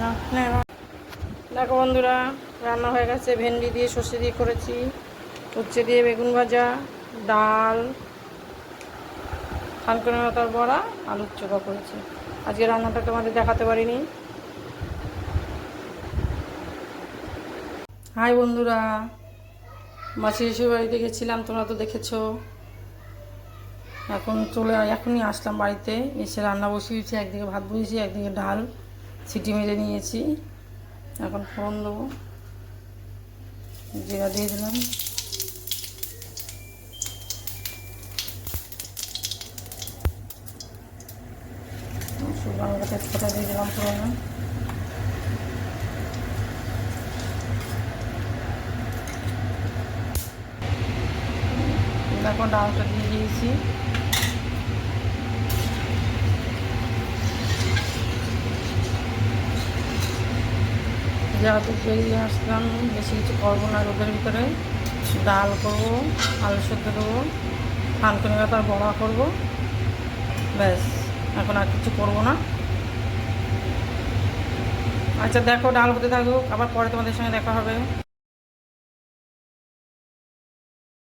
না না দেখো বন্ধুরা, রান্না হয়ে গেছে। ভেন্ডি দিয়ে সর্ষে দিয়ে করেছি, উচ্ছে দিয়ে বেগুন ভাজা, ডাল, থানকুনি পাতার বড়া, আলুর চোখা করেছি। আজকে রান্নাটা তোমাদের দেখাতে পারিনি। হাই বন্ধুরা, মাসি শ্বশুর বাড়িতে গেছিলাম, তোমরা তো দেখেছো। এখনই আসলাম বাড়িতে, এসে রান্না বসিয়েছি। একদিকে ভাত বসিয়েছি, একদিকে ডাল সিটি মেরে নিয়েছি। এখন ফোড়ন দেবো, জিরা দিয়ে দিলাম, শুকনো লঙ্কা তেজপাতা দিয়ে দিলাম ফোড়নে। এখন ডালটা দিয়ে দিয়েছি। যেহেতু বেরিয়ে আসলাম, বেশি কিছু করবো না রোদের ভিতরে। ডাল করবো, আলু সেদ্ধ দেবো, থানকুনি পাতার বড়া করবো, ব্যাস। এখন আর কিছু করবো না। আচ্ছা দেখো, ডাল হতে থাকুক, আবার পরে তোমাদের সঙ্গে দেখা হবে।